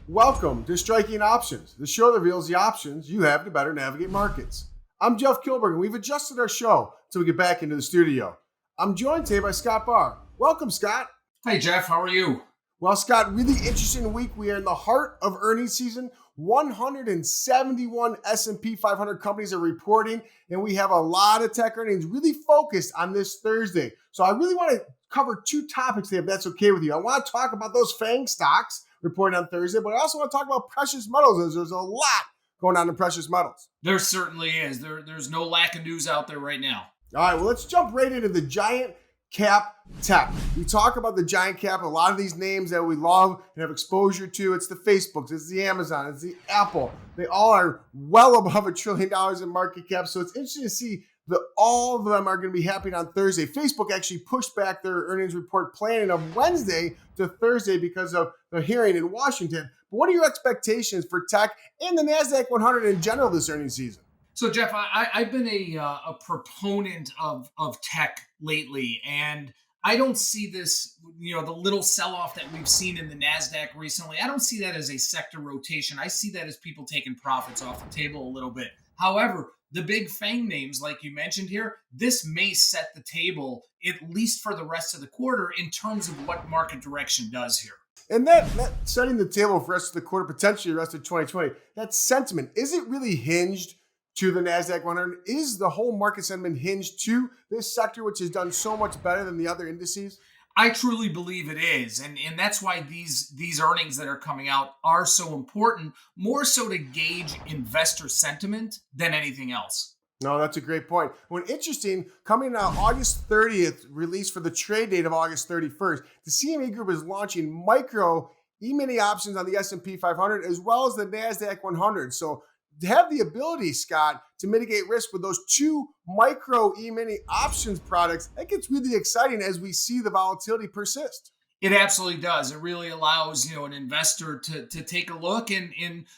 Welcome to Striking Options, the show that reveals the options you have to better navigate markets. I'm Jeff Kilberg, and we've adjusted our show until we get back into the studio. I'm joined today by Scott Barr. Welcome, Scott. Hey, Jeff. How are you? Well, Scott, really interesting week. We are in the heart of earnings season. 171 S&P 500 companies are reporting, and we have a lot of tech earnings really focused on this Thursday. So I really want to cover two topics today, if that's okay with you. I want to talk about those FANG stocks reporting on Thursday, but I also want to talk about precious metals, as there's a lot going on in precious metals. There certainly is. There's no lack of news out there right now. All right, well, let's jump right into the giant cap tech. We talk about the giant cap, a lot of these names that we love and have exposure to. It's the Facebooks, it's the Amazon, it's the Apple. They all are well above $1 trillion in market cap. So it's interesting to see that all of them are going to be happening on Thursday. Facebook actually pushed back their earnings report planning of Wednesday to Thursday because of the hearing in Washington. But what are your expectations for tech and the NASDAQ 100 in general this earnings season? So, Jeff, I've been a proponent of tech lately, and I don't see this, the little sell-off that we've seen in the NASDAQ recently. I don't see that as a sector rotation. I see that as people taking profits off the table a little bit. However, the big FANG names, like you mentioned here, this may set the table, at least for the rest of the quarter, in terms of what market direction does here. And that setting the table for the rest of the quarter, potentially the rest of 2020, that sentiment, is it really hinged to the NASDAQ 100? Is the whole market sentiment hinged to this sector, which has done so much better than the other indices? I truly believe it is. And that's why these earnings that are coming out are so important, more so to gauge investor sentiment than anything else. No, that's a great point. Well, interesting, coming out August 30th, release for the trade date of August 31st, the CME Group is launching micro E-mini options on the S&P 500 as well as the NASDAQ 100. So to have the ability, Scott, to mitigate risk with those two micro E-mini options products, that gets really exciting as we see the volatility persist. It absolutely does. It really allows, an investor to take a look and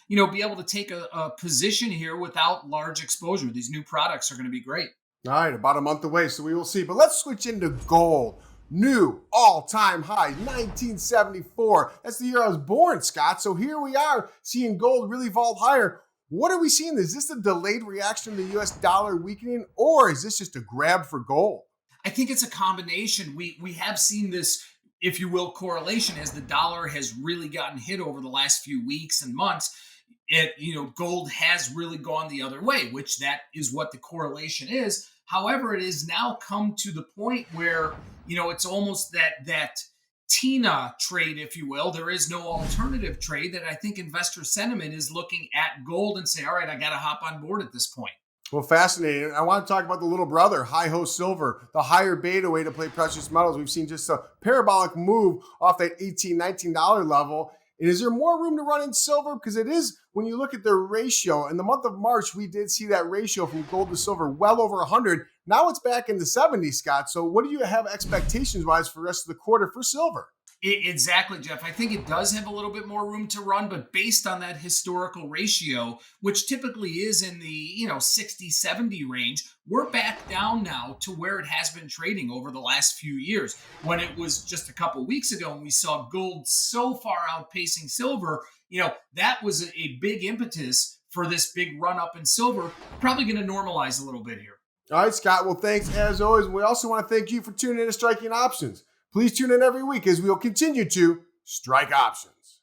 be able to take a position here without large exposure. These new products are going to be great. All right, about a month away, so we will see. But let's switch into gold. New all-time high, 1974. That's the year I was born, Scott. So here we are seeing gold really vault higher. What are we seeing? Is this a delayed reaction to the U.S. dollar weakening, or is this just a grab for gold? I think it's a combination. We have seen this, if you will, correlation as the dollar has really gotten hit over the last few weeks and months. Gold has really gone the other way, which that is what the correlation is. However, it has now come to the point where, it's almost that TINA trade, if you will. There is no alternative trade that I think investor sentiment is looking at gold and say, all right, I got to hop on board at this point. Well, fascinating. I want to talk about the little brother, Hi-Ho Silver, the higher beta way to play precious metals. We've seen just a parabolic move off that $18, $19 level. And is there more room to run in silver? Because it is, when you look at the ratio, in the month of March, we did see that ratio from gold to silver well over 100. Now it's back in the 70s, Scott. So what do you have expectations-wise for the rest of the quarter for silver? Exactly, Jeff. I think it does have a little bit more room to run, but based on that historical ratio, which typically is in the 60-70 range, we're back down now to where it has been trading over the last few years. When it was just a couple weeks ago and we saw gold so far outpacing silver, that was a big impetus for this big run up in silver. Probably going to normalize a little bit here. All right, Scott. Well, thanks as always. And we also want to thank you for tuning in to Striking Options. Please tune in every week as we will continue to strike options.